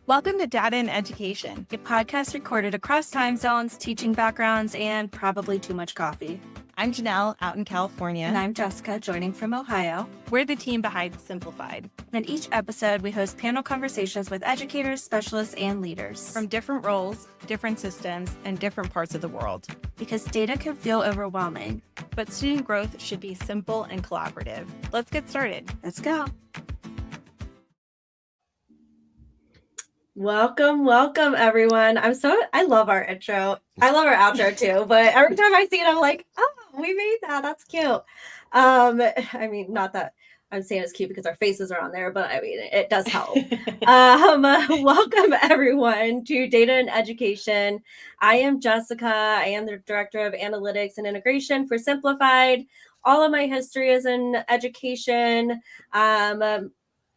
Welcome to Data and Education, a podcast recorded across time zones, teaching backgrounds, and probably too much coffee. I'm Jenelle, out in California. And I'm Jessica, joining from Ohio. We're the team behind Simplified. In each episode, we host panel conversations with educators, specialists, and leaders. From different roles, different systems, and different parts of the world. Because data can feel overwhelming. But student growth should be simple and collaborative. Let's get started. Let's go. Welcome, everyone. I love our intro. I love our outro too, but every time I see it, I'm like, oh, we made that. That's cute. I mean, not that I'm saying it's cute because our faces are on there, but I mean, it does help. Welcome, everyone, to Data and Education. I am Jessica. I am the Director of Analytics and Integration for Simplified. All of my history is in education.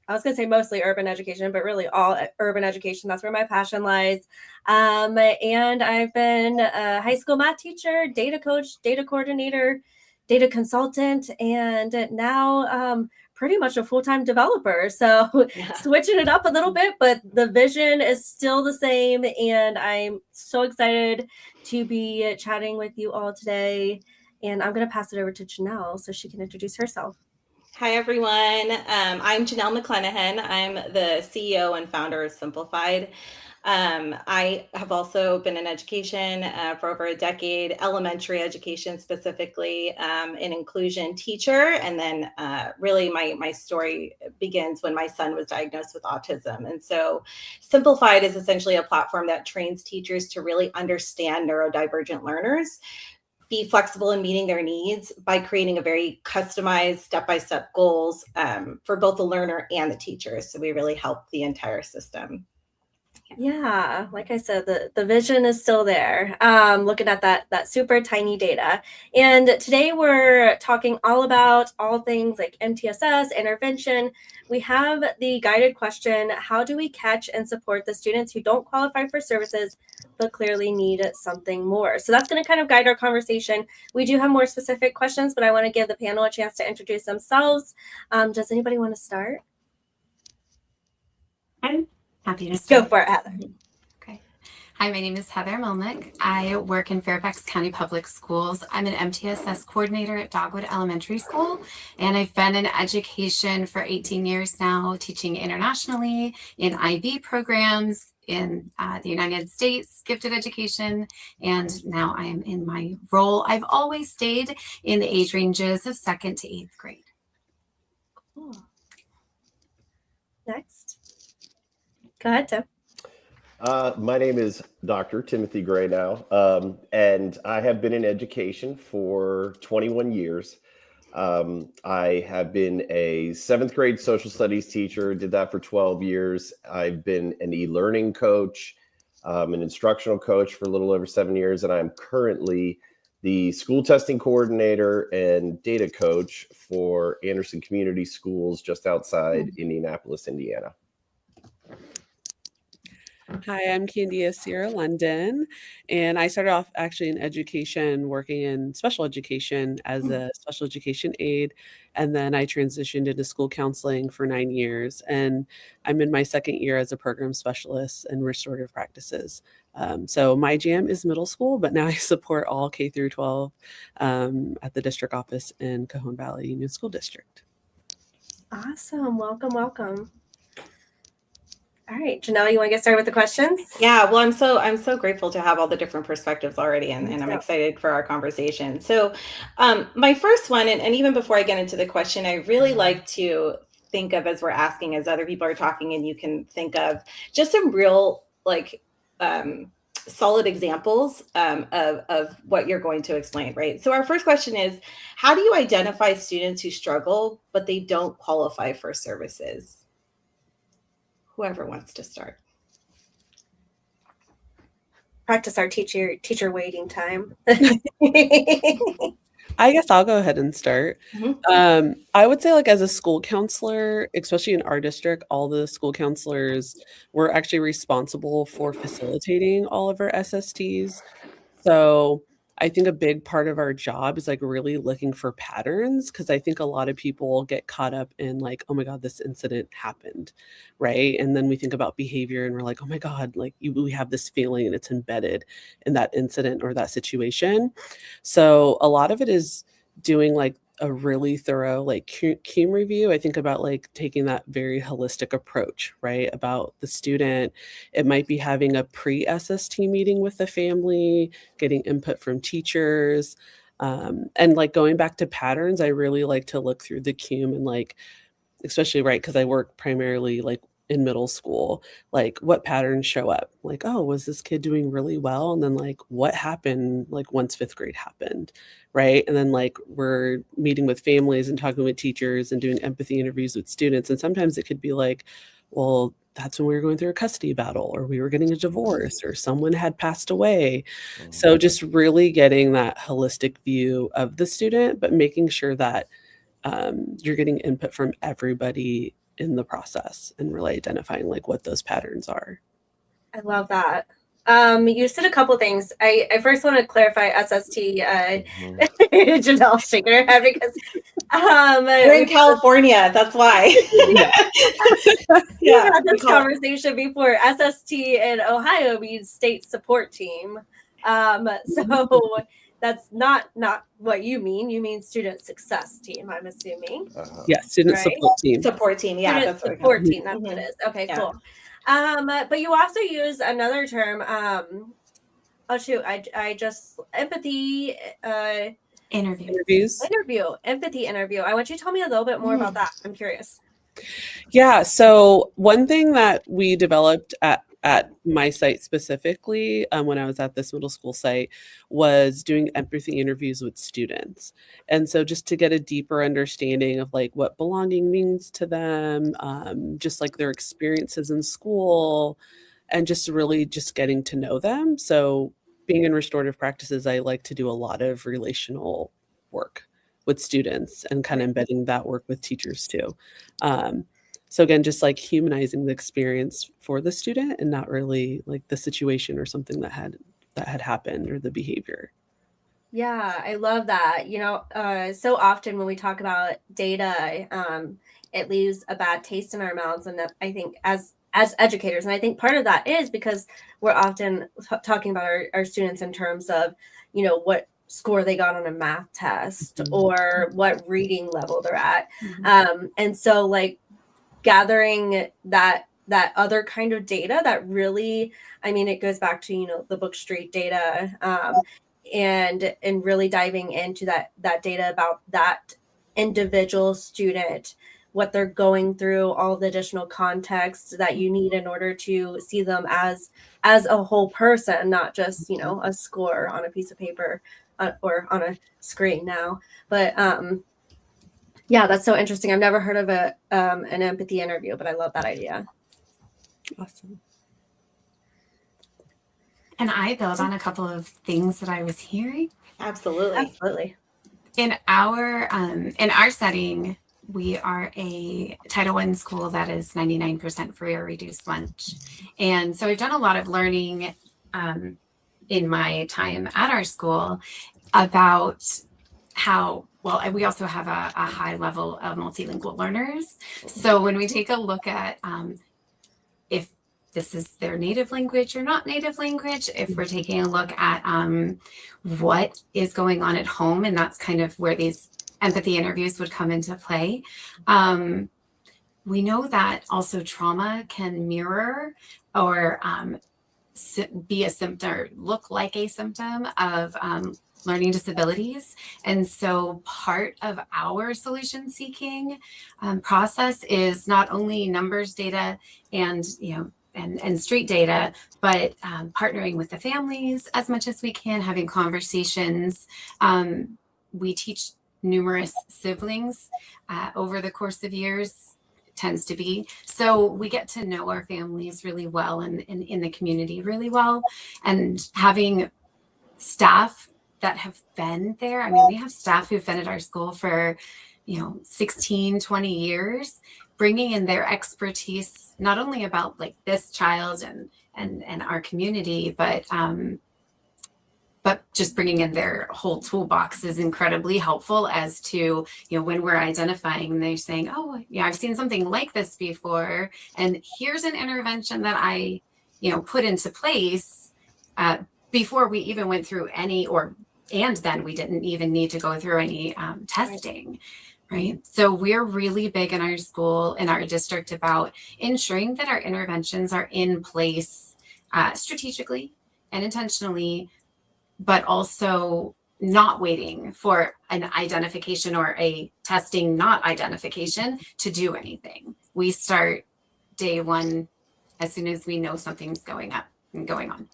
I was going to say mostly urban education, but really all urban education. That's where my passion lies. And I've been a high school math teacher, data coach, data coordinator, data consultant, and now pretty much a full-time developer. So switching it up a little bit, but the vision is still the same. And I'm so excited to be chatting with you all today. And I'm going to pass it over to Jenelle so she can introduce herself. Hi, everyone. I'm Jenelle McClanahan. I'm the CEO and founder of Simplified. I have also been in education for over a decade, elementary education specifically, an inclusion teacher. And then really my story begins when my son was diagnosed with autism. And so Simplified is essentially a platform that trains teachers to really understand neurodivergent learners, be flexible in meeting their needs by creating a very customized step-by-step goals for both the learner and the teacher. So we really help the entire system. Yeah, like I said, the vision is still there. Looking at that super tiny data. And today we're talking all about all things like MTSS, intervention. We have the guided question, how do we catch and support the students who don't qualify for services but clearly need something more? So that's going to kind of guide our conversation. We do have more specific questions, but I want to give the panel a chance to introduce themselves. Does anybody want to start? I'm happy to start. Go for it, Heather. Okay. Hi, my name is Heather Millnick. I work in Fairfax County Public Schools. I'm an MTSS coordinator at Dogwood Elementary School, and I've been in education for 18 years now, teaching internationally in IB programs in the United States, gifted education, and now I am in my role. I've always stayed in the age ranges of 2nd to 8th grade. Cool. Next. Go ahead, Tim. My name is Dr. Timothy Gray now, and I have been in education for 21 years. I have been a 7th grade social studies teacher, did that for 12 years. I've been an e-learning coach, an instructional coach for a little over 7 years, and I'm currently the school testing coordinator and data coach for Anderson Community Schools just outside Indianapolis, Indiana. Hi, I'm Candia Sierra London, and I started off actually in education, working in special education as a special education aide, and then I transitioned into school counseling for 9 years, and I'm in my 2nd year as a program specialist in restorative practices. So my jam is middle school, but now I support all K through 12 at the district office in Cajon Valley Union School District. Awesome. Welcome. All right, Jenelle, you want to get started with the questions? Yeah, well, I'm so grateful to have all the different perspectives already, and I'm excited for our conversation. So my first one, and even before I get into the question, I really like to think of, as we're asking, as other people are talking, and you can think of just some real solid examples of what you're going to explain, right? So our first question is, how do you identify students who struggle, but they don't qualify for services? Whoever wants to start. Practice our teacher waiting time. I guess I'll go ahead and start. Mm-hmm. I would say, like, as a school counselor, especially in our district, all the school counselors were actually responsible for facilitating all of our SSTs. So I think a big part of our job is like really looking for patterns, because I think a lot of people get caught up in like, oh my God, this incident happened, right? And then we think about behavior and we're like, oh my God, like we have this feeling and it's embedded in that incident or that situation. So a lot of it is doing like a really thorough like cume review. I think about like taking that very holistic approach, right? About the student. It might be having a pre-SST meeting with the family, getting input from teachers. And like going back to patterns, I really like to look through the cume and like, especially right, because I work primarily like in middle school, like what patterns show up, like, oh, was this kid doing really well, and then like what happened like once fifth grade happened, right? And then like we're meeting with families and talking with teachers and doing empathy interviews with students, and sometimes it could be like, well, that's when we were going through a custody battle, or we were getting a divorce, or someone had passed away. So just really getting that holistic view of the student, but making sure that you're getting input from everybody in the process and really identifying like what those patterns are. I love that. You said a couple things. I first want to clarify SST. Janelle shaking her head because we're in California. That's why. We had this conversation before. SST in Ohio means state support team. So that's not what you mean. You mean student success team, I'm assuming. Yeah, student support team. Support team. Yeah, student that's support team. That's what it is. Okay, cool. But you also use another term. I just empathy interviews. Empathy interview. I want you to tell me a little bit more about that. I'm curious. Yeah. So one thing that we developed at my site specifically, when I was at this middle school site, was doing empathy interviews with students. And so just to get a deeper understanding of like what belonging means to them, just like their experiences in school, and just really just getting to know them. So being in restorative practices, I like to do a lot of relational work with students and kind of embedding that work with teachers too. So again, just like humanizing the experience for the student and not really like the situation or something that had happened or the behavior. Yeah, I love that. So often when we talk about data, it leaves a bad taste in our mouths. And I think as educators, and I think part of that is because we're often talking about our students in terms of, what score they got on a math test or what reading level they're at. And so like gathering that other kind of data that really, it goes back to, the Book Street data, and really diving into that data about that individual student, what they're going through, all the additional context that you need in order to see them as a whole person, not just, a score on a piece of paper or on a screen now. But yeah, that's so interesting. I've never heard of an empathy interview, but I love that idea. Awesome. And I build on a couple of things that I was hearing. Absolutely. In our setting, we are a Title I school that is 99% free or reduced lunch. And so I've done a lot of learning in my time at our school about how, well, we also have a high level of multilingual learners. So when we take a look at if this is their native language or not native language, if we're taking a look at what is going on at home, and that's kind of where these empathy interviews would come into play. We know that also trauma can mirror or be a symptom or look like a symptom of learning disabilities. And so part of our solution seeking process is not only numbers data and, and street data, but partnering with the families as much as we can, having conversations. We teach numerous siblings over the course of years, tends to be. So we get to know our families really well and in the community really well. And having staff that have been there. We have staff who've been at our school for, 16, 20 years, bringing in their expertise, not only about like this child and our community, but but just bringing in their whole toolbox is incredibly helpful as to, when we're identifying, they're saying, oh, yeah, I've seen something like this before. And here's an intervention that I, put into place before we even went through and then we didn't even need to go through any testing. Right. So we're really big in our school, in our district, about ensuring that our interventions are in place strategically and intentionally, but also not waiting for an identification or a testing not identification to do anything. We start day one as soon as we know something's going up and going on.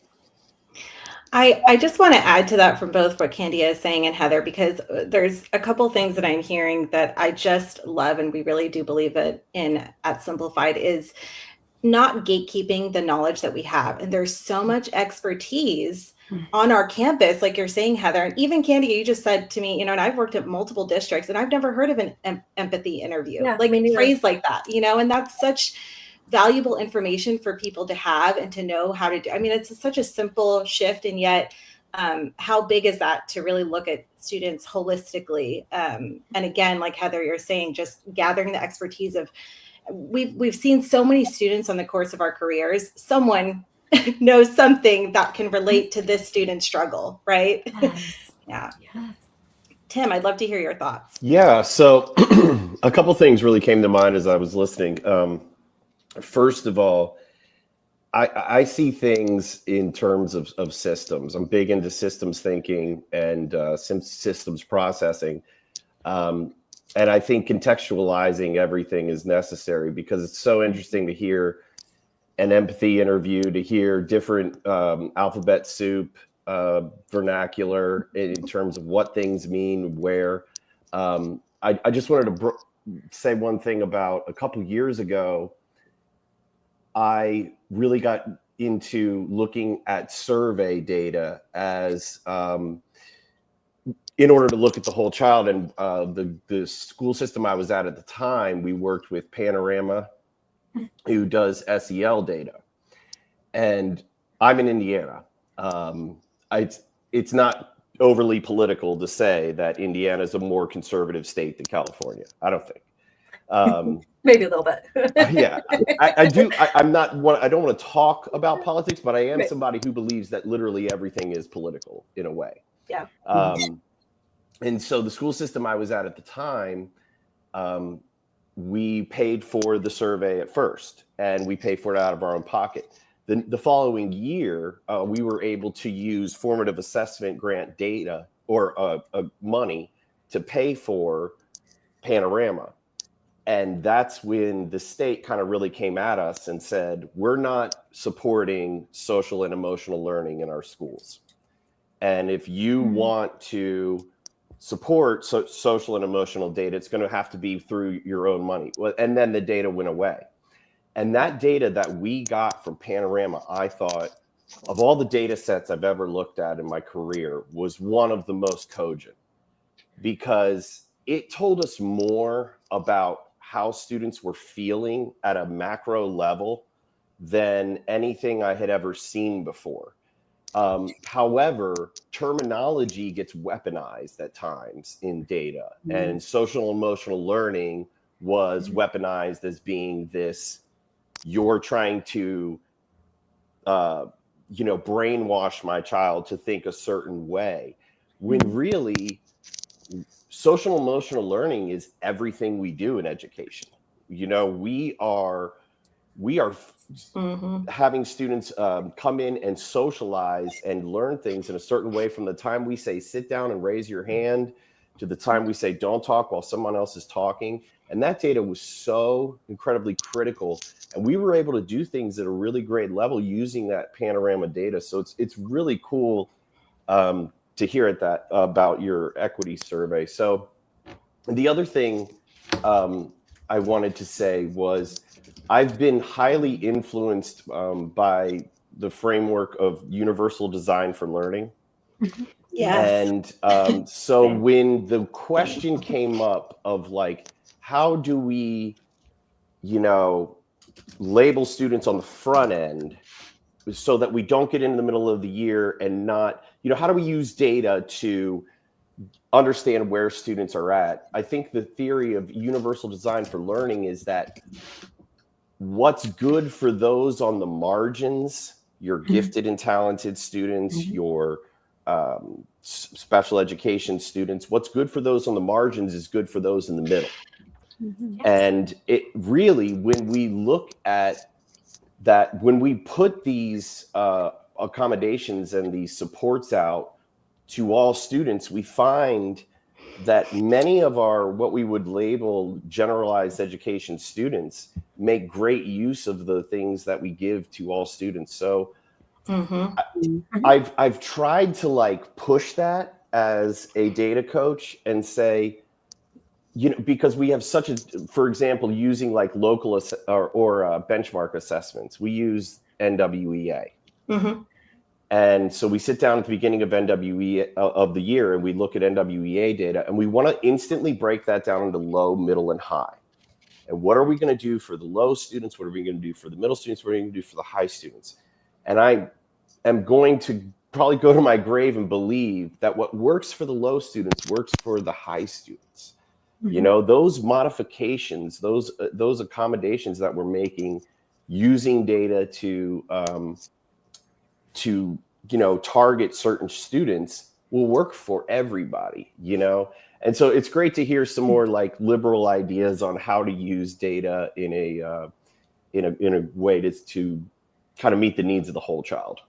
I just want to add to that from both what Candia is saying and Heather, because there's a couple things that I'm hearing that I just love, and we really do believe it in at Simplified, is not gatekeeping the knowledge that we have. And there's so much expertise on our campus, like you're saying, Heather, and even Candia, you just said to me, and I've worked at multiple districts and I've never heard of an empathy interview, like phrase like that, and that's such valuable information for people to have and to know how to do. I mean, it's such a simple shift, and yet how big is that to really look at students holistically? And again, like Heather, you're saying, just gathering the expertise of, we've seen so many students on the course of our careers, someone knows something that can relate to this student's struggle, right? Yes. Yeah. Yes. Tim, I'd love to hear your thoughts. Yeah, so a couple things really came to mind as I was listening. First of all, I see things in terms of systems. I'm big into systems thinking and systems processing. And I think contextualizing everything is necessary, because it's so interesting to hear an empathy interview, to hear different alphabet soup vernacular in terms of what things mean, where. I just wanted to say one thing about a couple years ago. I really got into looking at survey data as in order to look at the whole child. And the school system I was at the time, we worked with Panorama, who does SEL data. And I'm in Indiana. It's not overly political to say that Indiana is a more conservative state than California. I don't think. Maybe a little bit. Yeah, I do. I don't want to talk about politics, but I am somebody who believes that literally everything is political in a way. Yeah. And so the school system I was at the time, we paid for the survey at first, and we paid for it out of our own pocket. The following year, we were able to use formative assessment grant data or money to pay for Panorama. And that's when the state kind of really came at us and said, we're not supporting social and emotional learning in our schools. And if you want to support social and emotional data, it's going to have to be through your own money. And then the data went away. And that data that we got from Panorama, I thought, of all the data sets I've ever looked at in my career, was one of the most cogent, because it told us more about how students were feeling at a macro level than anything I had ever seen before. However, terminology gets weaponized at times in data, and social emotional learning was weaponized as being this, you're trying to, brainwash my child to think a certain way, when really social emotional learning is everything we do in education. We are having students come in and socialize and learn things in a certain way, from the time we say sit down and raise your hand to the time we say don't talk while someone else is talking. And that data was so incredibly critical, and we were able to do things at a really great level using that Panorama data. So it's really cool to hear that about your equity survey. So the other thing I wanted to say was, I've been highly influenced by the framework of universal design for learning. Yes. And so when the question came up of like, how do we, label students on the front end so that we don't get into the middle of the year and not, how do we use data to understand where students are at? I think the theory of universal design for learning is that what's good for those on the margins, your gifted and talented students, your special education students, what's good for those on the margins is good for those in the middle. Yes. And it really, when we look at that, when we put these accommodations and these supports out to all students, we find that many of our, what we would label generalized education students, make great use of the things that we give to all students. So I've tried to like push that as a data coach and say, because we have such a, for example, using like local or benchmark assessments, we use NWEA. And so we sit down at the beginning of NWEA of the year and we look at NWEA data, and we want to instantly break that down into low, middle, and high. And what are we going to do for the low students? What are we going to do for the middle students? What are we going to do for the high students? And I am going to probably go to my grave and believe that what works for the low students works for the high students. Those modifications, those accommodations that we're making using data to target certain students will work for everybody, And so it's great to hear some more like liberal ideas on how to use data in a way to kind of meet the needs of the whole child.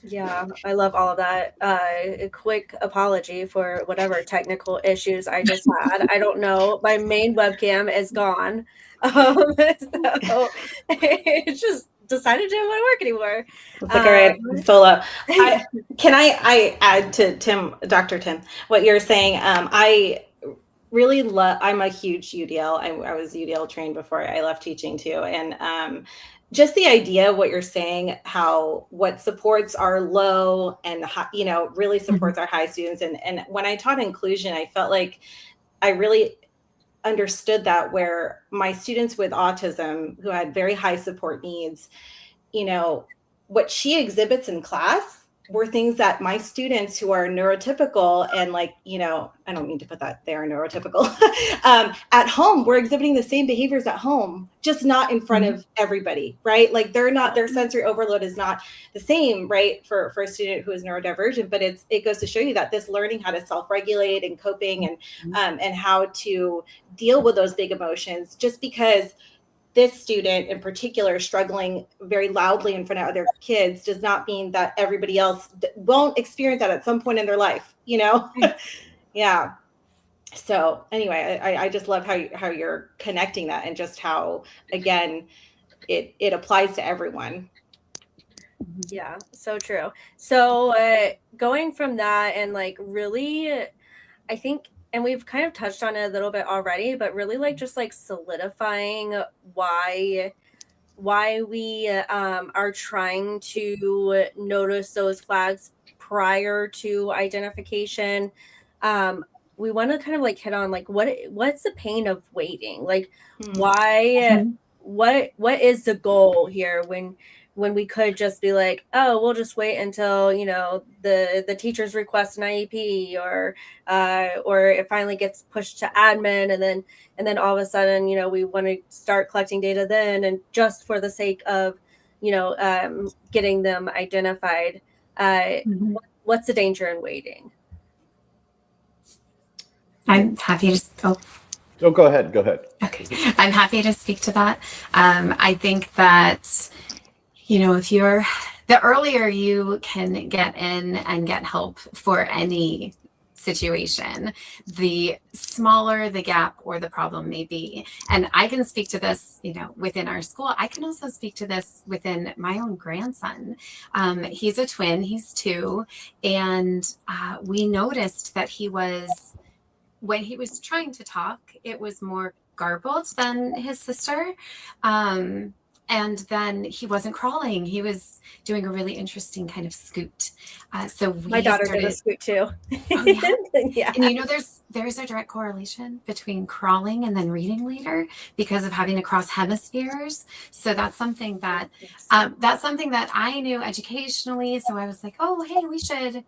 Yeah, I love all of that. A quick apology for whatever technical issues I just had. I don't know. My main webcam is gone. So it just decided it didn't want to work anymore. It's like, all right, solo. Can I add to Dr. Tim, what you're saying? I really love, I'm a huge UDL. I was UDL trained before I left teaching too. And just the idea of what you're saying, how what supports our low and high, really supports our high students. And when I taught inclusion, I felt like I really understood that, where my students with autism who had very high support needs, what she exhibits in class were things that my students who are neurotypical and I don't mean to put that they are neurotypical, at home, we're exhibiting the same behaviors at home, just not in front of everybody, right? Like their sensory overload is not the same, right? For a student who is neurodivergent, but it goes to show you that this learning how to self-regulate and coping and how to deal with those big emotions, just because this student in particular is struggling very loudly in front of other kids does not mean that everybody else won't experience that at some point in their life, Yeah. So anyway, I just love how you're connecting that, and just how, again, it applies to everyone. Yeah, so true. So going from that and really, I think, and we've kind of touched on it a little bit already, but really just solidifying why we are trying to notice those flags prior to identification. We want to kind of hit on what's the pain of waiting? Why? What is the goal here when we could just be like, oh, we'll just wait until the teachers request an IEP, or it finally gets pushed to admin, and then all of a sudden we want to start collecting data then, and just for the sake of getting them identified. What's the danger in waiting? I'm happy to Go ahead. Okay, I'm happy to speak to that. I think that if the earlier you can get in and get help for any situation, the smaller the gap or the problem may be. And I can speak to this, within our school. I can also speak to this within my own grandson. He's a twin, he's 2. And we noticed that when he was trying to talk, it was more garbled than his sister. And then he wasn't crawling. He was doing a really interesting kind of scoot. So My daughter did a scoot too. Oh, yeah. Yeah. And there's a direct correlation between crawling and then reading later because of having to cross hemispheres. So that's something that I knew educationally. So I was like, oh, hey, we should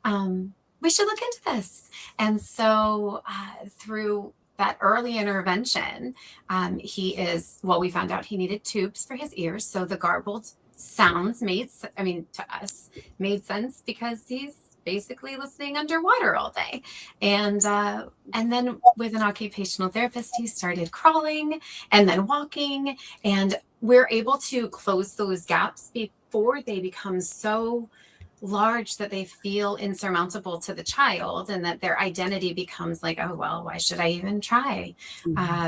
look into this. And so through that early intervention, we found out he needed tubes for his ears. So the garbled sounds to us made sense because he's basically listening underwater all day. And then with an occupational therapist, he started crawling and then walking. And we're able to close those gaps before they become so large that they feel insurmountable to the child, and that their identity becomes like, oh, well, why should I even try?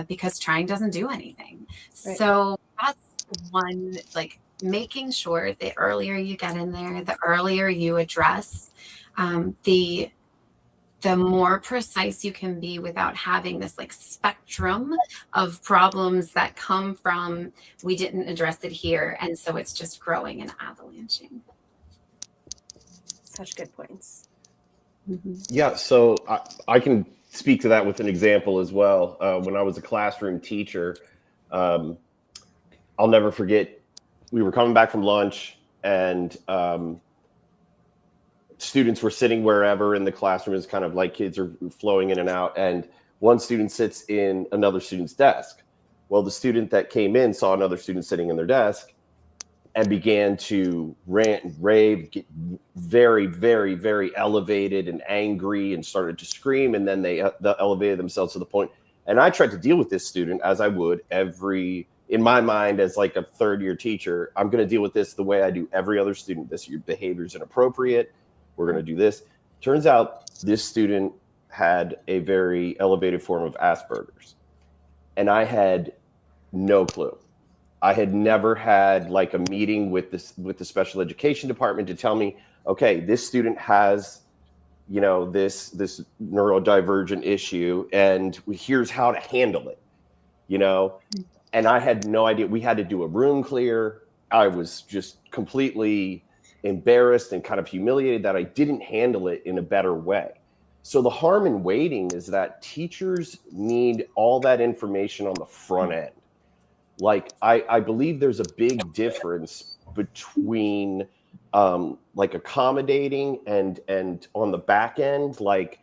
Because trying doesn't do anything. Right. So that's one, like making sure the earlier you get in there, the earlier you address, the more precise you can be without having this like spectrum of problems that come from, we didn't address it here. And so it's just growing and avalanching. Such good points. Yeah, so I can speak to that with an example as well. When I was a classroom teacher, I'll never forget, we were coming back from lunch and students were sitting wherever in the classroom. Is kind of like kids are flowing in and out, and one student sits in another student's desk. Well, the student that came in saw another student sitting in their desk and began to rant and rave, get very, very, very elevated and angry, and started to scream. And then they elevated themselves to the point. And I tried to deal with this student as I would in my mind, as like a third-year teacher. I'm going to deal with this the way I do every other student. Your behavior is inappropriate. We're going to do this. Turns out this student had a very elevated form of Asperger's, and I had no clue. I had never had like a meeting with the special education department to tell me, okay, this student has, this neurodivergent issue, and here's how to handle it, And I had no idea. We had to do a room clear. I was just completely embarrassed and kind of humiliated that I didn't handle it in a better way. So the harm in waiting is that teachers need all that information on the front end. Like, I believe there's a big difference between like accommodating and on the back end, like,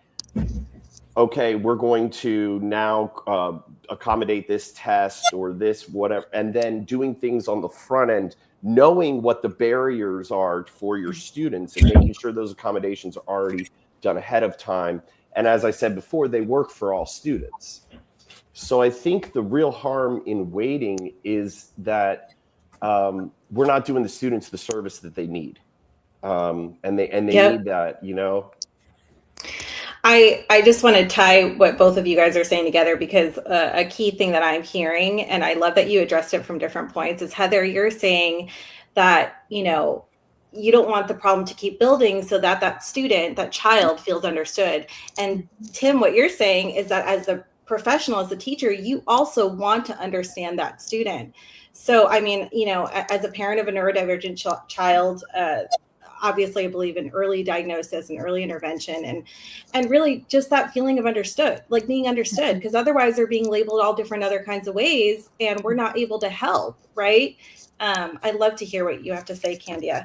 okay, we're going to now accommodate this test or this whatever, and then doing things on the front end, knowing what the barriers are for your students and making sure those accommodations are already done ahead of time. And as I said before, they work for all students. So I think the real harm in waiting is that we're not doing the students the service that they need. And they need that, I just want to tie what both of you guys are saying together, because a key thing that I'm hearing, and I love that you addressed it from different points, is Heather, you're saying that, you don't want the problem to keep building so that that child feels understood. And Tim, what you're saying is that as a professional, as a teacher, you also want to understand that student. So, I mean, as a parent of a neurodivergent child, obviously I believe in early diagnosis and early intervention, and really just that feeling of understood, like being understood, because otherwise they're being labeled all different other kinds of ways and we're not able to help, right? I'd love to hear what you have to say, Candia.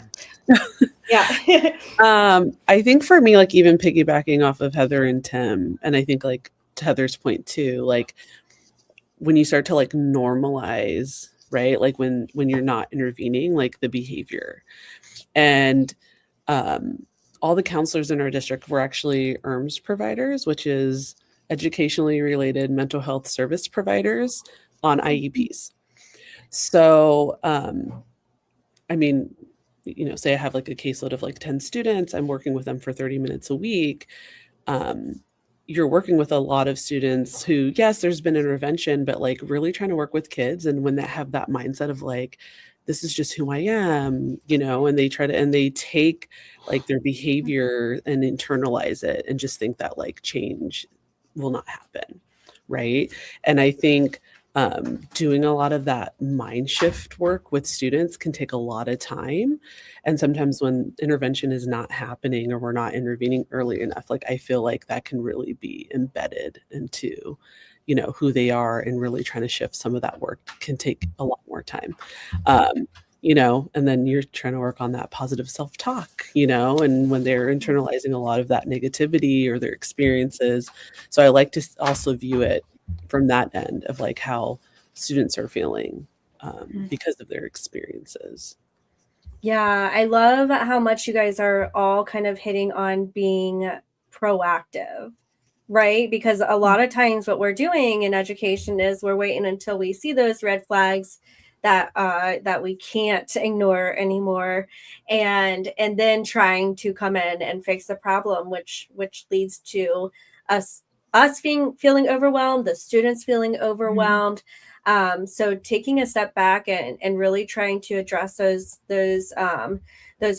Yeah. I think for me, like even piggybacking off of Heather and Tim, and I think like to Heather's point too, like when you start to like normalize, right? Like when you're not intervening, like the behavior. And all the counselors in our district were actually ERMS providers, which is educationally related mental health service providers on IEPs. So, I mean, say I have like a caseload of like 10 students, I'm working with them for 30 minutes a week. You're working with a lot of students who, yes, there's been intervention, but like really trying to work with kids. And when they have that mindset of like, this is just who I am, and they take like their behavior and internalize it and just think that like change will not happen. Right. And I think doing a lot of that mind shift work with students can take a lot of time. And sometimes when intervention is not happening or we're not intervening early enough, like I feel like that can really be embedded into, who they are, and really trying to shift some of that work can take a lot more time. And then you're trying to work on that positive self-talk, and when they're internalizing a lot of that negativity or their experiences. So I like to also view it from that end of like how students are feeling because of their experiences. Yeah, I love how much you guys are all kind of hitting on being proactive, right? Because a lot of times what we're doing in education is we're waiting until we see those red flags that we can't ignore anymore, and then trying to come in and fix the problem, which leads to us feeling overwhelmed, the students feeling overwhelmed. So taking a step back and really trying to address those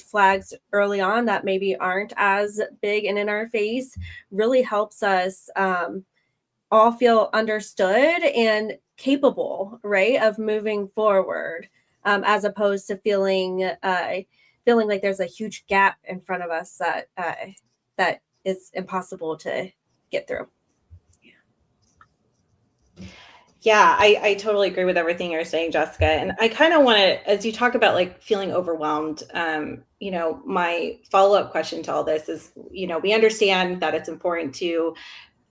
flags early on that maybe aren't as big and in our face really helps us all feel understood and capable, right, of moving forward, as opposed to feeling like there's a huge gap in front of us that is impossible to get through. Yeah, I totally agree with everything you're saying, Jessica. And I kind of want to, as you talk about like feeling overwhelmed, my follow-up question to all this is, we understand that it's important to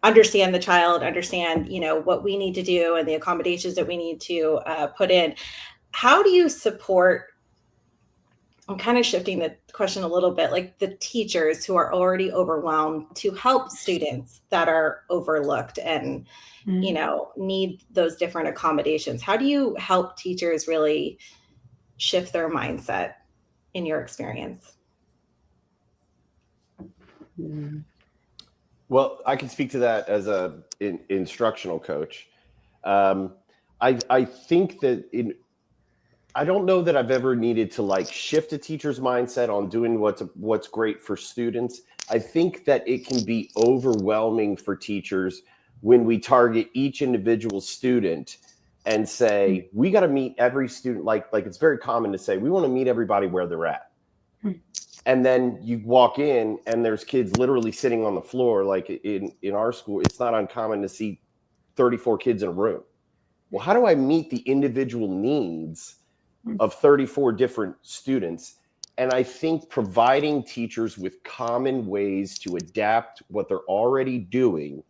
understand the child, understand, what we need to do and the accommodations that we need to put in. How do you support, I'm kind of shifting the question a little bit, like the teachers who are already overwhelmed to help students that are overlooked and need those different accommodations? How do you help teachers really shift their mindset in your experience? Well, I can speak to that as a instructional coach. I think that I don't know that I've ever needed to like shift a teacher's mindset on doing what's great for students. I think that it can be overwhelming for teachers when we target each individual student and say, we got to meet every student. Like it's very common to say, we want to meet everybody where they're at. And then you walk in and there's kids literally sitting on the floor. Like in our school, it's not uncommon to see 34 kids in a room. Well, how do I meet the individual needs of 34 different students? And I think providing teachers with common ways to adapt what they're already doing,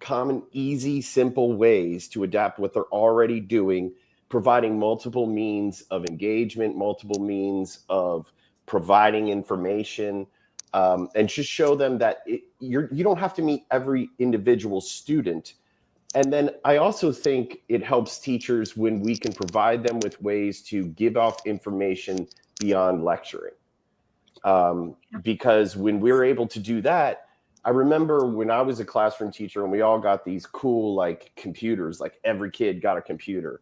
common, easy, simple ways to adapt what they're already doing, providing multiple means of engagement, multiple means of providing information, and just show them that you don't have to meet every individual student. And then I also think it helps teachers when we can provide them with ways to give off information beyond lecturing. Because when we're able to do that, I remember when I was a classroom teacher and we all got these cool like computers, like every kid got a computer,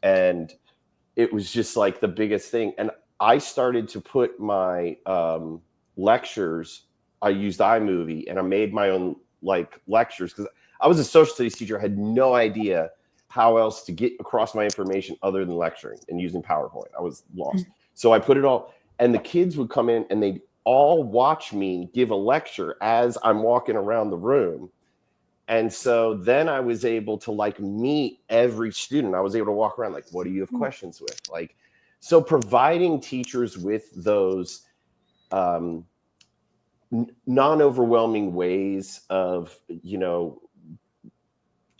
and it was just like the biggest thing. And I started to put my lectures, I used iMovie and I made my own like lectures because I was a social studies teacher. I had no idea how else to get across my information other than lecturing and using PowerPoint. I was lost. So I put it all, and the kids would come in and they'd all watch me give a lecture as I'm walking around the room. And so then I was able to like meet every student. I was able to walk around like, what do you have questions with? Like, so providing teachers with those non-overwhelming ways of,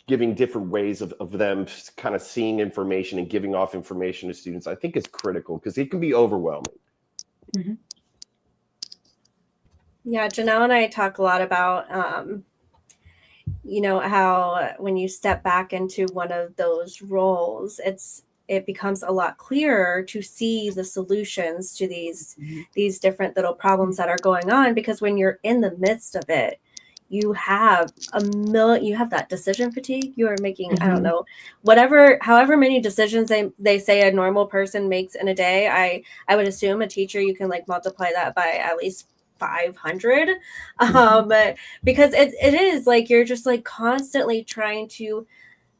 giving different ways of them kind of seeing information and giving off information to students, I think is critical because it can be overwhelming. Mm-hmm. Yeah, Jenelle and I talk a lot about, how when you step back into one of those roles, it becomes a lot clearer to see the solutions to these different little problems that are going on, because when you're in the midst of it, you have that decision fatigue. You are making, I don't know, however many decisions they say a normal person makes in a day. I would assume a teacher, you can like multiply that by at least 500, because it is like you're just like constantly trying to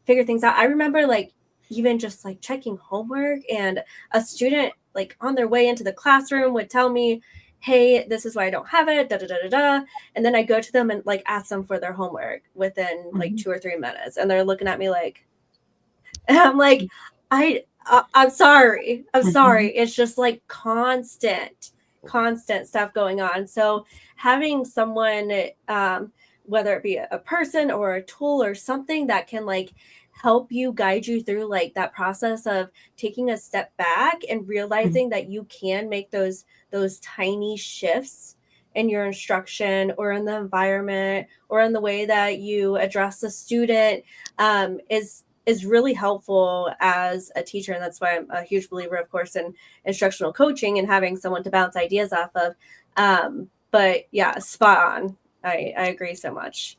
figure things out. I remember like even just like checking homework, and a student like on their way into the classroom would tell me, hey, this is why I don't have it, da da da da da. And then I go to them and like ask them for their homework within like 2 or 3 minutes. And they're looking at me like, and I'm like, I'm sorry. I'm sorry. It's just like constant stuff going on. So having someone, whether it be a person or a tool or something that can like help you, guide you through like that process of taking a step back and realizing that you can make those tiny shifts in your instruction or in the environment or in the way that you address the student, is really helpful as a teacher. And that's why I'm a huge believer, of course, in instructional coaching and having someone to bounce ideas off of. But yeah, spot on. I agree so much.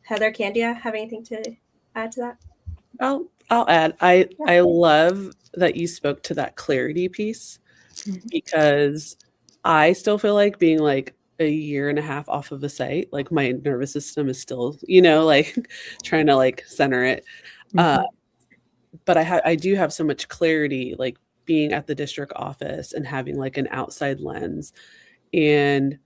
Heather, Candia, have anything to add to that? I'll add. I love that you spoke to that clarity piece, because I still feel like being like a year and a half off of a site, like my nervous system is still, like trying to like center it. But I do have so much clarity, like being at the district office and having like an outside lens. And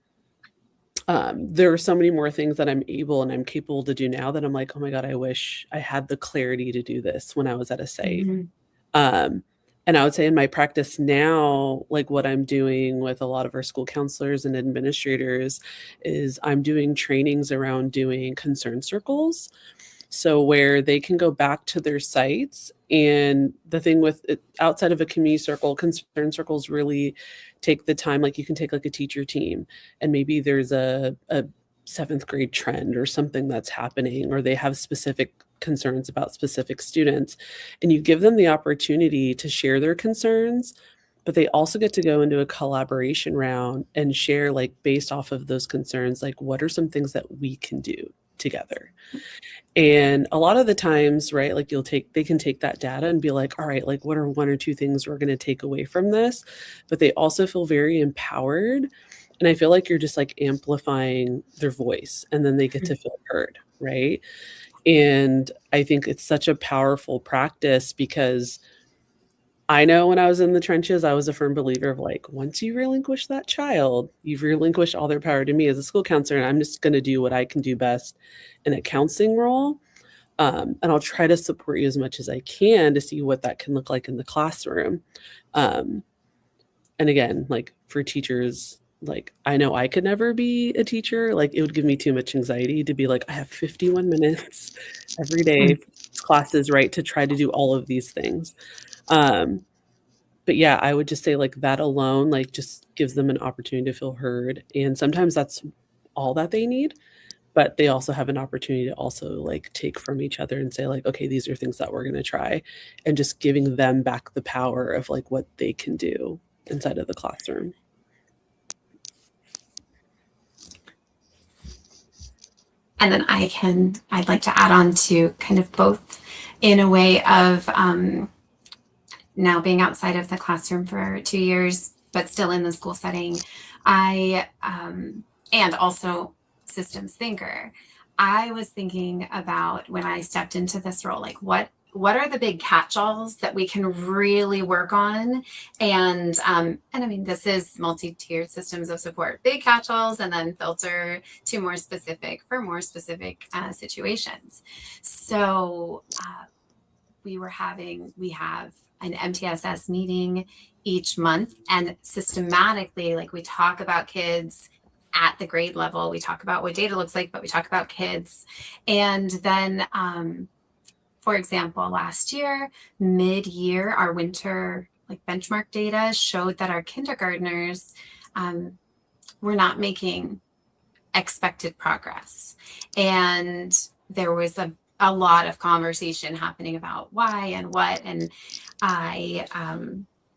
there are so many more things that I'm able and I'm capable to do now that I'm like, oh my God, I wish I had the clarity to do this when I was at a site. And I would say in my practice now, like what I'm doing with a lot of our school counselors and administrators is I'm doing trainings around doing concern circles. So where they can go back to their sites, and the thing with it, outside of a community circle, concern circles really take the time, like you can take like a teacher team and maybe there's a 7th grade trend or something that's happening, or they have specific concerns about specific students, and you give them the opportunity to share their concerns, but they also get to go into a collaboration round and share, like based off of those concerns, like what are some things that we can do together. And a lot of the times, right, like they can take that data and be like, all right, like what are 1 or 2 things we're going to take away from this? But they also feel very empowered. And I feel like you're just like amplifying their voice, and then they get to feel heard, right? And I think it's such a powerful practice, because I know when I was in the trenches, I was a firm believer of like, once you relinquish that child, you've relinquished all their power to me as a school counselor, and I'm just going to do what I can do best in a counseling role. And I'll try to support you as much as I can to see what that can look like in the classroom. And again, like for teachers, like I know I could never be a teacher. Like it would give me too much anxiety to be like, I have 51 minutes every day classes, right, to try to do all of these things. But yeah, I would just say like that alone, like just gives them an opportunity to feel heard. And sometimes that's all that they need, but they also have an opportunity to also like take from each other and say like, okay, these are things that we're going to try, and just giving them back the power of like what they can do inside of the classroom. And then I'd like to add on to kind of both in a way of now being outside of the classroom for 2 years, but still in the school setting. And also systems thinker. I was thinking about when I stepped into this role, like what are the big catch-alls that we can really work on? And I mean, this is multi-tiered systems of support, big catch-alls, and then filter to more specific situations. So we have an MTSS meeting each month, and systematically, like we talk about kids at the grade level, we talk about what data looks like, but we talk about kids. And then, for example, last year, mid-year, our winter like benchmark data showed that our kindergartners were not making expected progress. And there was a lot of conversation happening about why and what. And I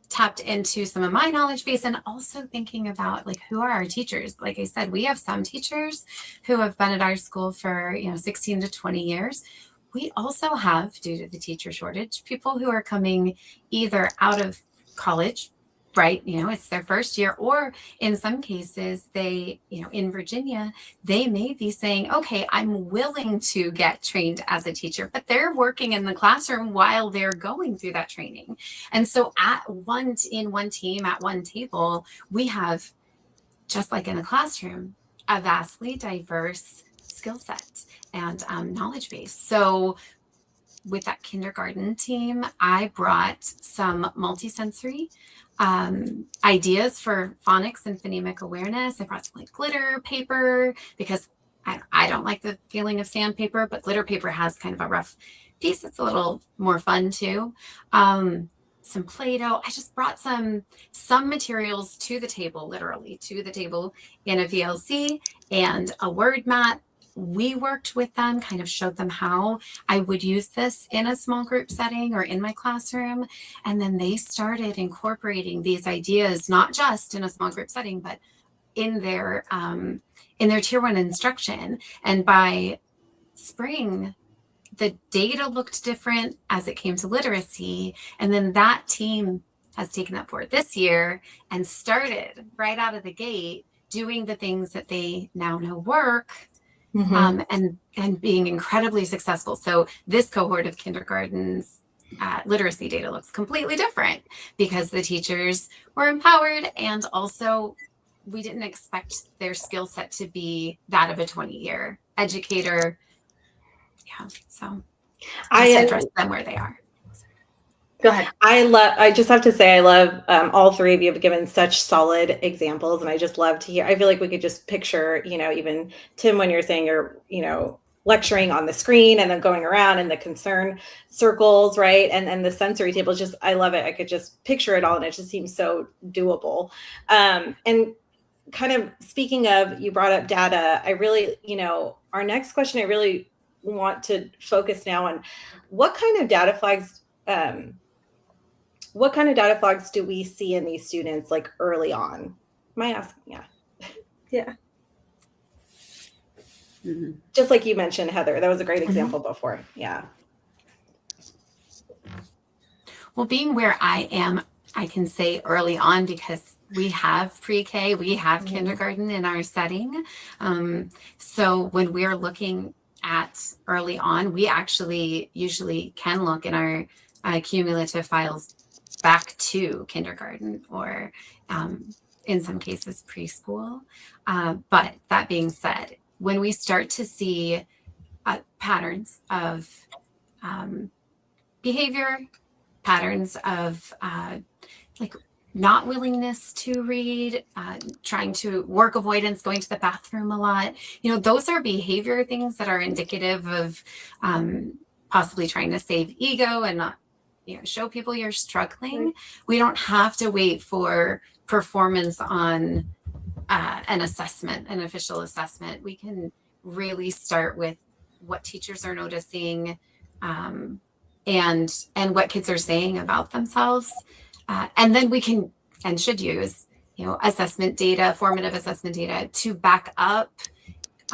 tapped into some of my knowledge base, and also thinking about like, who are our teachers? Like I said, we have some teachers who have been at our school for 16 to 20 years. We also have, due to the teacher shortage, people who are coming either out of college right? It's their first year, or in some cases they, in Virginia, they may be saying, okay, I'm willing to get trained as a teacher, but they're working in the classroom while they're going through that training. And so in one team at one table, we have, just like in a classroom, a vastly diverse skill set and knowledge base. So with that kindergarten team, I brought some multisensory ideas for phonics and phonemic awareness. I brought some like glitter paper, because I don't like the feeling of sandpaper, but glitter paper has kind of a rough piece. It's a little more fun too. Some Play-Doh. I just brought some materials to the table, literally to the table, in a VLC and a word mat. We worked with them, kind of showed them how I would use this in a small group setting or in my classroom. And then they started incorporating these ideas, not just in a small group setting, but in their tier 1 instruction. And by spring, the data looked different as it came to literacy. And then that team has taken that forward this year and started right out of the gate doing the things that they now know work. And being incredibly successful. So this cohort of kindergartens literacy data looks completely different, because the teachers were empowered, and also we didn't expect their skill set to be that of a 20-year educator. Yeah, so I address them where they are. Go ahead. I just have to say, I love all three of you have given such solid examples, and I just love to hear. I feel like we could just picture, even Tim, when you're saying you're, lecturing on the screen and then going around in the concern circles, right? And the sensory tables, just, I love it. I could just picture it all, and it just seems so doable. And kind of speaking of, you brought up data, I really, our next question, I really want to focus now on what kind of data flags do we see in these students, like early on? Am I asking? Yeah. Yeah. Mm-hmm. Just like you mentioned, Heather, that was a great example before. Yeah. Well, being where I am, I can say early on, because we have pre-K, we have kindergarten in our setting. So when we're looking at early on, we actually usually can look in our cumulative files back to kindergarten, or in some cases preschool. But that being said, when we start to see patterns of behavior, patterns of like not willingness to read, trying to work avoidance, going to the bathroom a lot, those are behavior things that are indicative of possibly trying to save ego and not show people you're struggling. Right. We don't have to wait for performance on an assessment, an official assessment. We can really start with what teachers are noticing, and what kids are saying about themselves. And then we can and should use, assessment data, formative assessment data to back up.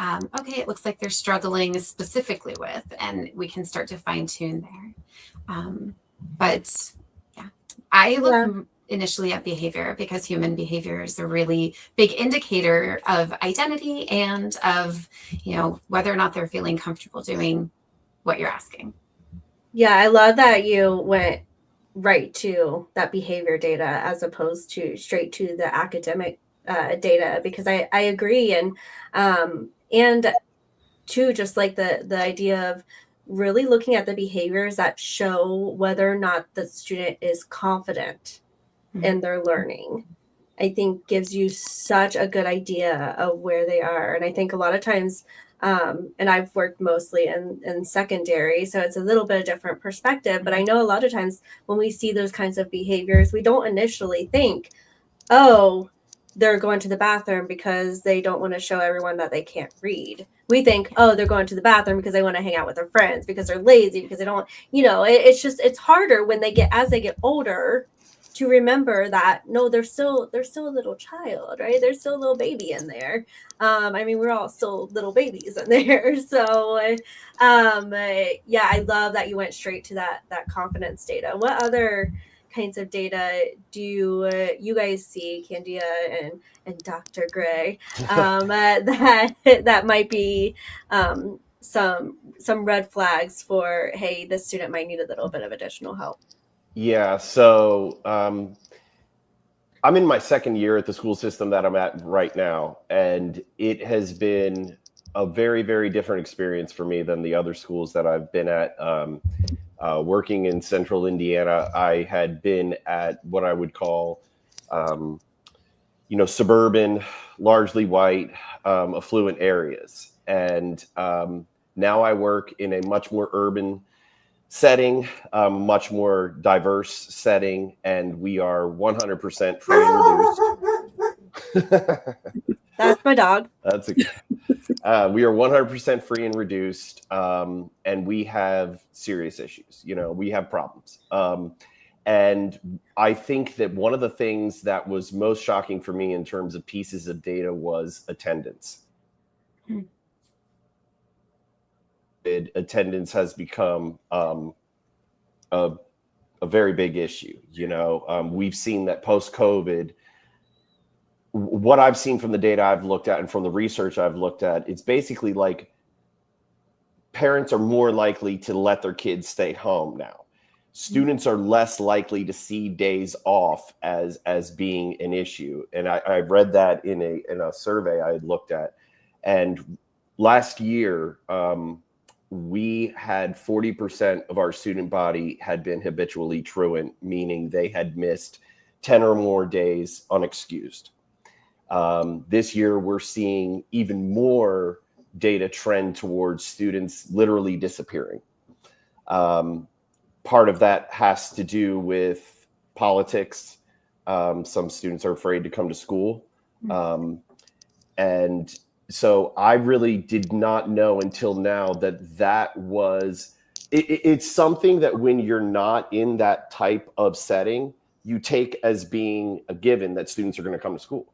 Okay, it looks like they're struggling specifically with, and we can start to fine tune there. But yeah, I look initially at behavior, because human behavior is a really big indicator of identity and of, whether or not they're feeling comfortable doing what you're asking. Yeah, I love that you went right to that behavior data as opposed to straight to the academic data, because I agree. And too, just like the idea of really looking at the behaviors that show whether or not the student is confident in their learning, I think gives you such a good idea of where they are. And I think a lot of times, and I've worked mostly in secondary, so it's a little bit of different perspective, but I know a lot of times when we see those kinds of behaviors, we don't initially think, oh, they're going to the bathroom because they don't want to show everyone that they can't read. We think, oh, they're going to the bathroom because they want to hang out with their friends, because they're lazy, because they don't, it's harder when as they get older to remember that, no, they're still a little child, right? There's still a little baby in there. We're all still little babies in there. So, I love that you went straight to that confidence data. What other, kinds of data do you guys see, Candia and Dr. Gray, that might be some red flags for, hey, this student might need a little bit of additional help? Yeah, so I'm in my second year at the school system that I'm at right now, and it has been a very, very different experience for me than the other schools that I've been at. Working in central Indiana, I had been at what I would call, suburban, largely white, affluent areas. And now I work in a much more urban setting, much more diverse setting, and we are 100% free and reduced. That's my dog. That's we are 100% free and reduced, and we have serious issues. We have problems. And I think that one of the things that was most shocking for me in terms of pieces of data was attendance. Attendance has become a very big issue. We've seen that post-COVID. What I've seen from the data I've looked at and from the research I've looked at, it's basically like parents are more likely to let their kids stay home now. Students are less likely to see days off as being an issue. And I read that in a survey I had looked at. And last year, we had 40% of our student body had been habitually truant, meaning they had missed 10 or more days unexcused. This year, we're seeing even more data trend towards students literally disappearing. Part of that has to do with politics. Some students are afraid to come to school. And so I really did not know until now that was, it's something that when you're not in that type of setting, you take as being a given that students are going to come to school.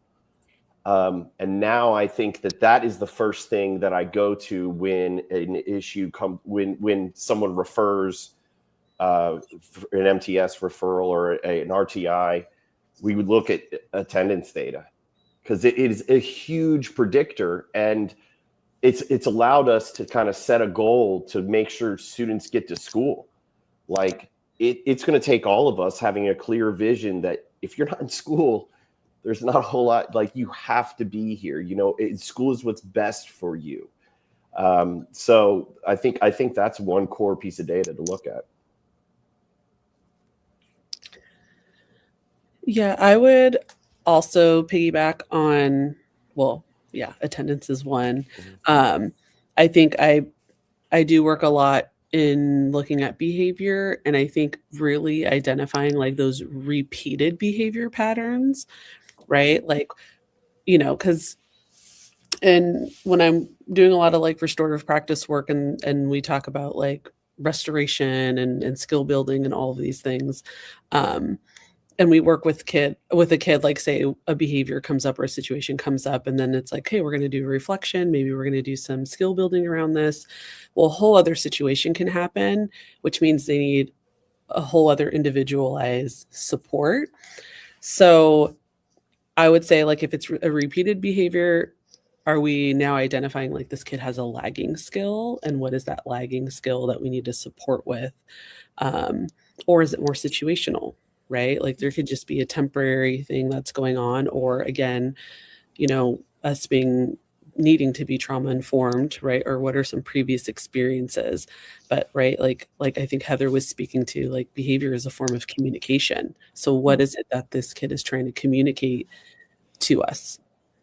And now I think that is the first thing that I go to when an issue when someone refers an MTS referral or an RTI, we would look at attendance data because it is a huge predictor, and it's allowed us to kind of set a goal to make sure students get to school. Like it's going to take all of us having a clear vision that if you're not in school, there's not a whole lot, like you have to be here. School is what's best for you. So I think that's one core piece of data to look at. Yeah, I would also piggyback on, attendance is one. I think I do work a lot in looking at behavior, and I think really identifying like those repeated behavior patterns, right? Like, because and when I'm doing a lot of like restorative practice work and we talk about like restoration and skill building and all of these things, and we work with a kid, like say a behavior comes up or a situation comes up, and then it's like, hey, we're going to do reflection. Maybe we're going to do some skill building around this. Well, a whole other situation can happen, which means they need a whole other individualized support. So I would say like if it's a repeated behavior, are we now identifying like this kid has a lagging skill, and what is that lagging skill that we need to support with? Or is it more situational? Right? Like there could just be a temporary thing that's going on, or again, us needing to be trauma informed, right? Or what are some previous experiences? But right, like I think Heather was speaking to, like behavior is a form of communication. So what is it that this kid is trying to communicate to us?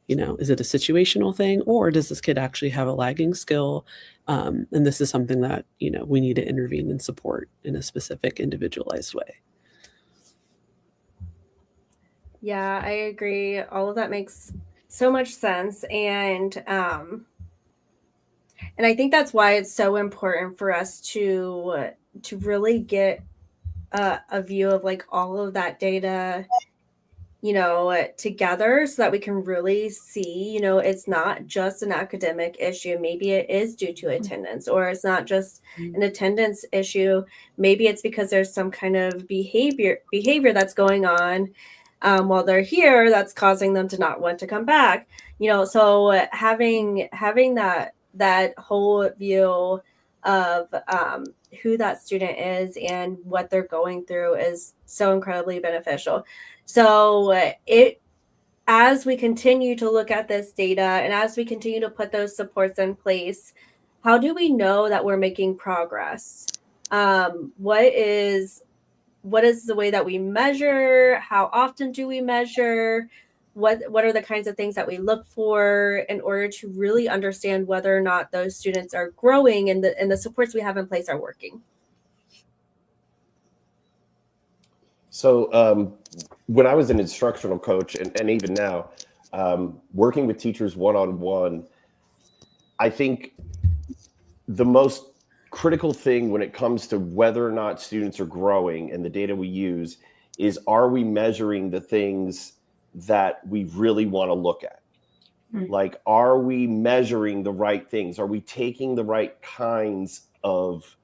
Is it a situational thing, or does this kid actually have a lagging skill? And this is something that, we need to intervene and support in a specific individualized way. Yeah, I agree. All of that makes so much sense. And I think that's why it's so important for us to really get a view of like all of that data together so that we can really see, it's not just an academic issue. Maybe it is due to attendance, or it's not just an attendance issue. Maybe it's because there's some kind of behavior that's going on while they're here that's causing them to not want to come back. So having that whole view of who that student is and what they're going through is so incredibly beneficial. So as we continue to look at this data and as we continue to put those supports in place, how do we know that we're making progress? What is the way that we measure? How often do we measure? What are the kinds of things that we look for in order to really understand whether or not those students are growing and the supports we have in place are working? So when I was an instructional coach, and even now, working with teachers one-on-one, I think the most critical thing when it comes to whether or not students are growing and the data we use is, are we measuring the things that we really want to look at? Like, are we measuring the right things? Are we taking the right kinds of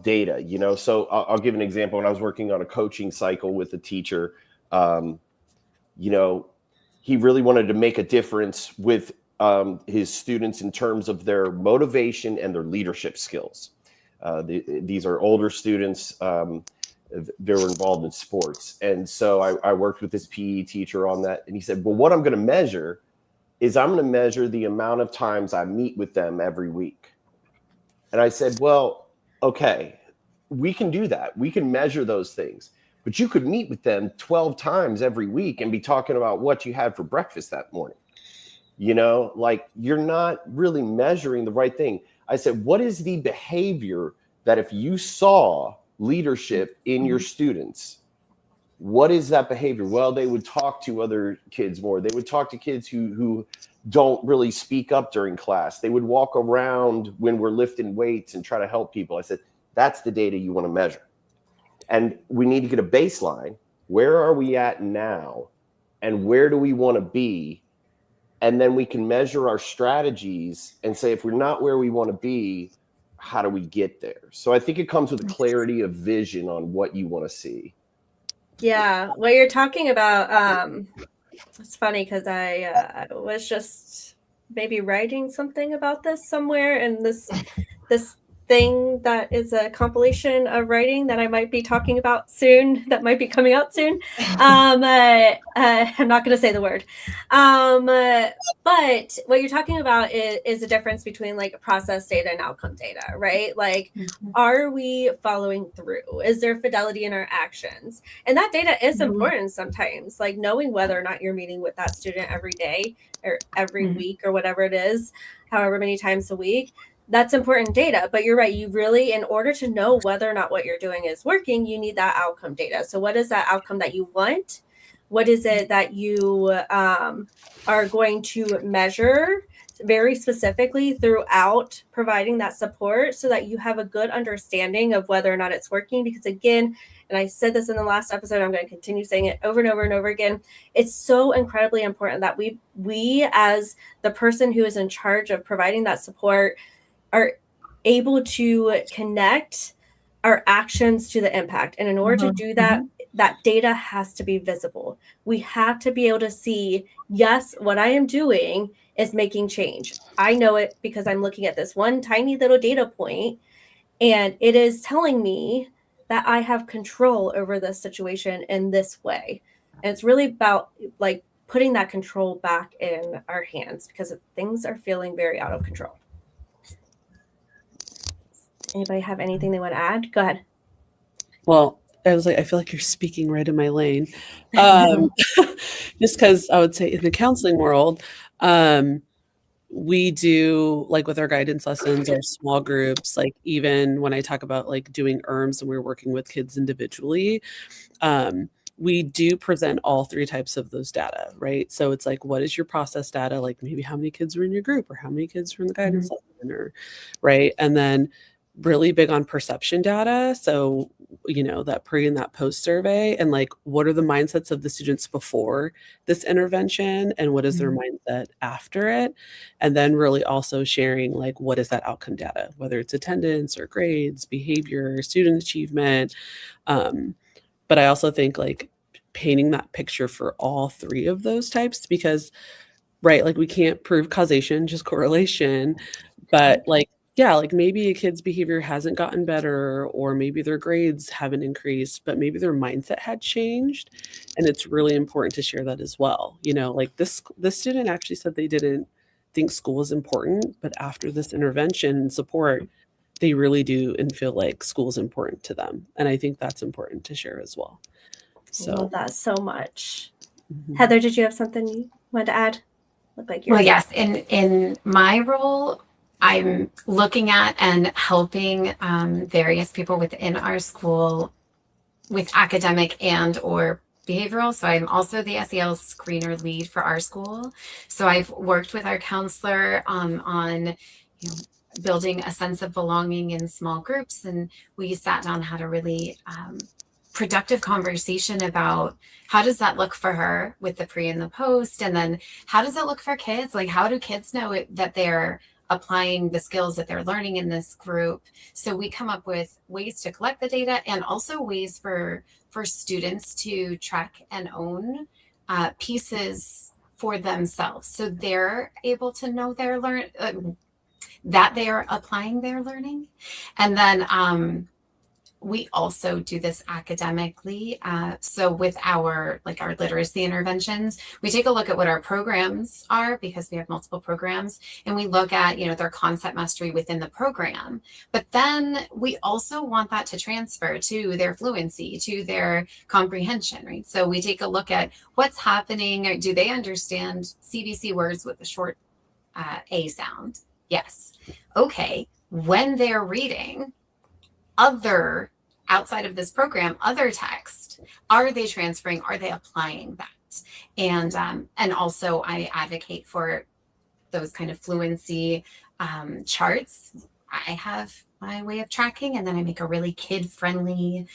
data? So I'll give an example. When I was working on a coaching cycle with a teacher, he really wanted to make a difference with his students in terms of their motivation and their leadership skills. These are older students. They were involved in sports. And so I worked with this PE teacher on that. And he said, well, what I'm going to measure is I'm going to measure the amount of times I meet with them every week. And I said, well, okay, we can do that. We can measure those things. But you could meet with them 12 times every week and be talking about what you had for breakfast that morning. Like, you're not really measuring the right thing. I said, what is the behavior that if you saw leadership in your students, what is that behavior? Well, they would talk to other kids more. They would talk to kids who don't really speak up during class. They would walk around when we're lifting weights and try to help people. I said, that's the data you want to measure. And we need to get a baseline. Where are we at now? And where do we want to be? And then we can measure our strategies and say, if we're not where we want to be, how do we get there? So I think it comes with a clarity of vision on what you want to see. Yeah, what you're talking about, it's funny because I was just maybe writing something about this somewhere, and this thing that is a compilation of writing that I might be talking about soon, that might be coming out soon. I'm not going to say the word. But what you're talking about is the difference between like process data and outcome data, right? Like, are we following through? Is there fidelity in our actions? And that data is important sometimes, like knowing whether or not you're meeting with that student every day or every week or whatever it is, however many times a week. That's important data, but you're right. You really, in order to know whether or not what you're doing is working, you need that outcome data. So what is that outcome that you want? What is it that you are going to measure very specifically throughout providing that support so that you have a good understanding of whether or not it's working? Because again, and I said this in the last episode, I'm going to continue saying it over and over and over again, it's so incredibly important that we as the person who is in charge of providing that support are able to connect our actions to the impact. And in order to do that, that data has to be visible. We have to be able to see, yes, what I am doing is making change. I know it because I'm looking at this one tiny little data point, and it is telling me that I have control over this situation in this way. And it's really about like putting that control back in our hands because things are feeling very out of control. Anybody have anything they want to add? Go ahead. Well, I was like, I feel like you're speaking right in my lane. Just because I would say in the counseling world, we do, like with our guidance lessons or small groups, like even when I talk about like doing ERMs and we're working with kids individually, we do present all three types of those data, right? So it's like, what is your process data? Like maybe how many kids were in your group or how many kids were in the guidance lesson, or right? And then really big on perception data. So, that pre and that post survey, and like, what are the mindsets of the students before this intervention and what is their mindset after it? And then really also sharing like, what is that outcome data, whether it's attendance or grades, behavior, student achievement. But I also think like painting that picture for all three of those types, because right, like we can't prove causation, just correlation, but like, yeah, like maybe a kid's behavior hasn't gotten better, or maybe their grades haven't increased, but maybe their mindset had changed. And it's really important to share that as well. Like this student actually said they didn't think school was important, but after this intervention and support, they really do and feel like school is important to them. And I think that's important to share as well. I love So, that so much. mhm. Heather, did you have something you wanted to add? Look like you're Well, yes, in my role, I'm looking at and helping various people within our school with academic and or behavioral. So I'm also the SEL screener lead for our school. So I've worked with our counselor on building a sense of belonging in small groups, and we sat down, had a really productive conversation about how does that look for her with the pre and the post, and then how does it look for kids? Like, how do kids know that they're applying the skills that they're learning in this group? So we come up with ways to collect the data, and also ways for students to track and own pieces for themselves, so they're able to know their that they are applying their learning. And then we also do this academically. So with our literacy interventions, we take a look at what our programs are, because we have multiple programs, and we look at, their concept mastery within the program. But then we also want that to transfer to their fluency, to their comprehension, right? So we take a look at what's happening. Do they understand CBC words with a short A sound? Yes. Okay. When they're reading other outside of this program, other text, are they transferring? Are they applying that? And also I advocate for those kind of fluency charts. I have my way of tracking, and then I make a really kid-friendly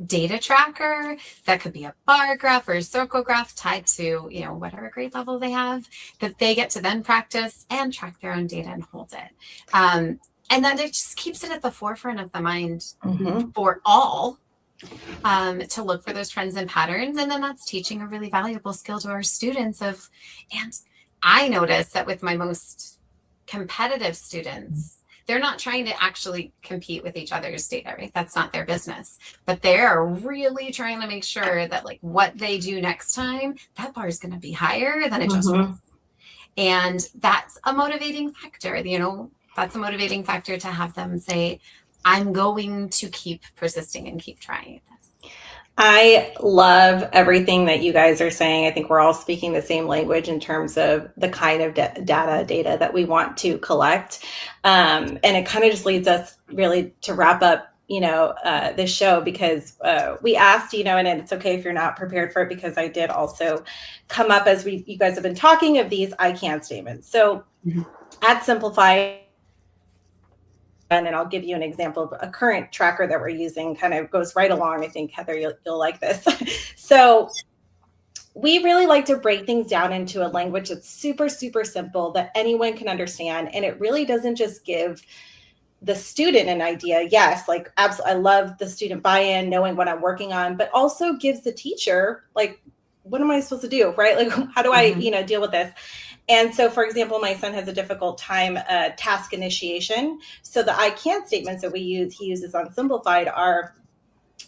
data tracker that could be a bar graph or a circle graph tied to whatever grade level they have, that they get to then practice and track their own data and hold it. And then it just keeps it at the forefront of the mind for all to look for those trends and patterns. And then that's teaching a really valuable skill to our students and I notice that with my most competitive students, they're not trying to actually compete with each other's data, right? That's not their business, but they're really trying to make sure that like what they do next time, that bar is going to be higher than it just was. And that's a motivating factor, that's a motivating factor to have them say, I'm going to keep persisting and keep trying this. I love everything that you guys are saying. I think we're all speaking the same language in terms of the kind of data that we want to collect. And it kind of just leads us really to wrap up, this show, because we asked, and it's okay if you're not prepared for it, because I did also come up as you guys have been talking of these I can statements. So at Simplify, and I'll give you an example of a current tracker that we're using, kind of goes right along. I think, Heather, you'll like this. So we really like to break things down into a language that's super, super simple that anyone can understand. And it really doesn't just give the student an idea. Yes, like absolutely, I love the student buy-in, knowing what I'm working on, but also gives the teacher, like, what am I supposed to do, right? Like, how do I, deal with this? And so, for example, my son has a difficult time task initiation. So the I can statements that he uses on Simplified are,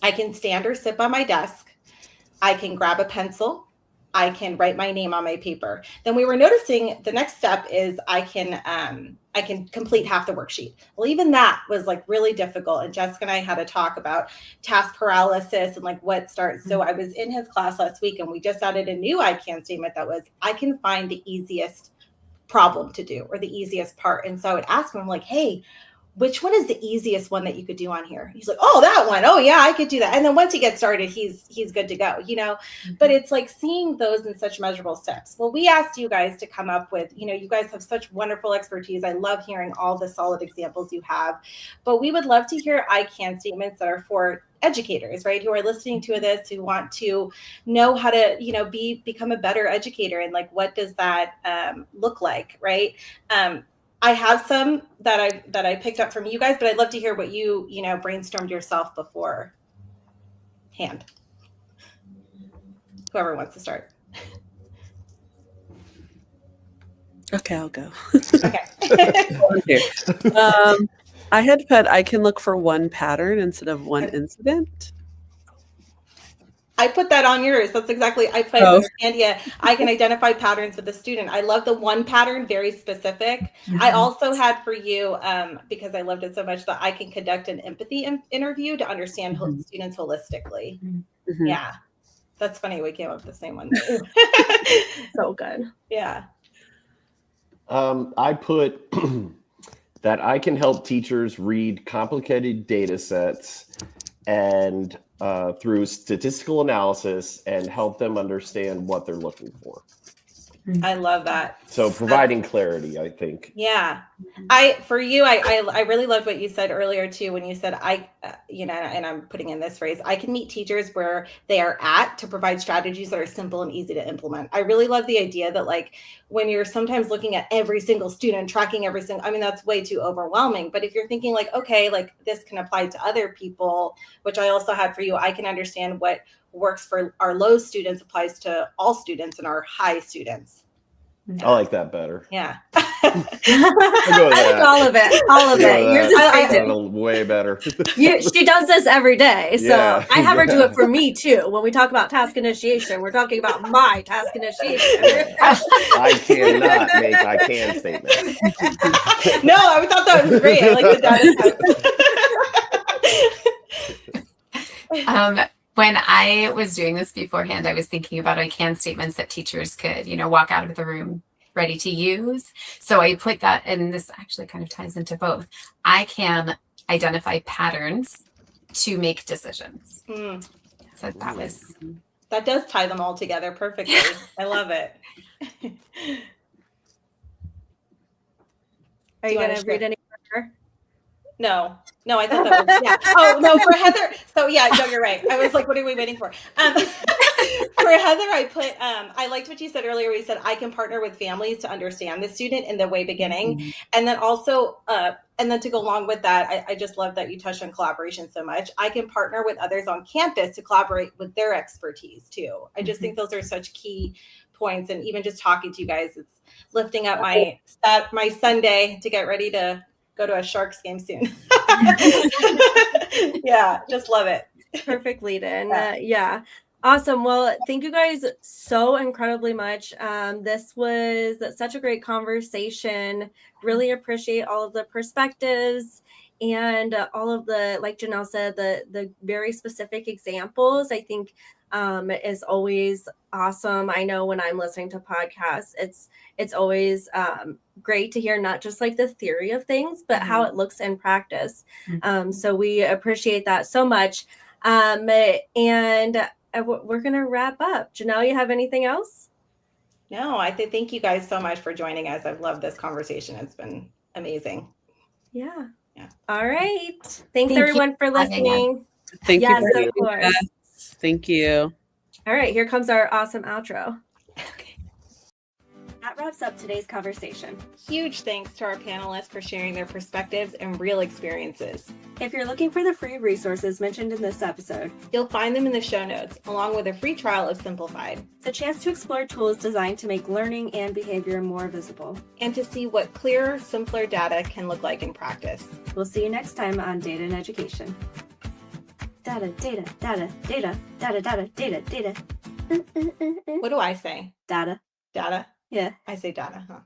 I can stand or sit by my desk. I can grab a pencil. I can write my name on my paper. Then we were noticing the next step is I can complete half the worksheet. Well, even that was like really difficult. And Jessica and I had a talk about task paralysis and like what starts. So I was in his class last week, and we just added a new I can statement that was, I can find the easiest problem to do or the easiest part. And so I would ask him, like, hey, which one is the easiest one that you could do on here? He's like, oh, that one. Oh yeah, I could do that. And then once he gets started, he's good to go, but it's like seeing those in such measurable steps. Well, we asked you guys to come up with, you guys have such wonderful expertise. I love hearing all the solid examples you have, but we would love to hear I can statements that are for educators, right? Who are listening to this, who want to know how to, become a better educator. And like, what does that look like? Right. I have some that I picked up from you guys, but I'd love to hear what you brainstormed yourself beforehand. Whoever wants to start. Okay, I'll go. Okay. I had put, I can look for one pattern instead of one incident. I put that on yours. That's exactly, I put Candia, I can identify patterns with the student. I love the one pattern, very specific. I also had for you, because I loved it so much, that I can conduct an empathy interview to understand students holistically. Mm-hmm. Yeah. That's funny. We came up with the same one. So good. Yeah. I put that I can help teachers read complicated data sets and through statistical analysis and help them understand what they're looking for. I love that. So providing clarity, I think. Yeah. I really loved what you said earlier too, when you said, and I'm putting in this phrase, I can meet teachers where they are at to provide strategies that are simple and easy to implement. I really love the idea that like, when you're sometimes looking at every single student, tracking every single, that's way too overwhelming. But if you're thinking like, okay, like this can apply to other people, which I also had for you, I can understand what works for our low students applies to all students and our high students. I like that better. Yeah. I like all of it. All of it. Yours is great too. Way better. She does this every day. So Yeah. I have her do it for me too. When we talk about task initiation, we're talking about my task initiation. I cannot make I can statements. No, I thought that was great. I like the data. When I was doing this beforehand, I was thinking about I can statements that teachers could, walk out of the room ready to use. So I put that, and this actually kind of ties into both. I can identify patterns to make decisions. So that does tie them all together perfectly. I love it. Are you going to read any more? No, I thought that was, yeah. Oh, no, for Heather. So yeah, no, you're right. I was like, what are we waiting for? For Heather, I put, I liked what you said earlier, where you said, I can partner with families to understand the student in the way beginning. Mm-hmm. And then also, and then to go along with that, I just love that you touched on collaboration so much. I can partner with others on campus to collaborate with their expertise too. I just think those are such key points. And even just talking to you guys, it's lifting up my Sunday to get ready to go to a Sharks game soon. Yeah, just love it. Perfect lead in. Yeah. Awesome. Well, thank you guys so incredibly much. This was such a great conversation. Really appreciate all of the perspectives and all of the, like Jenelle said, the very specific examples. I think is always awesome. I know when I'm listening to podcasts, it's always great to hear not just like the theory of things, but how it looks in practice. So we appreciate that so much. And we're going to wrap up. Jenelle, you have anything else? No, I thank you guys so much for joining us. I've loved this conversation. It's been amazing. Yeah. All right. Thanks everyone for listening. Thank you. Yes, of course. Thank you. All right, here comes our awesome outro. Okay. That wraps up today's conversation. Huge thanks to our panelists for sharing their perspectives and real experiences. If you're looking for the free resources mentioned in this episode, you'll find them in the show notes, along with a free trial of Simplified. It's a chance to explore tools designed to make learning and behavior more visible, and to see what clearer, simpler data can look like in practice. We'll see you next time on Data and Education. Data. What do I say? Data. Data? Yeah. I say data, huh?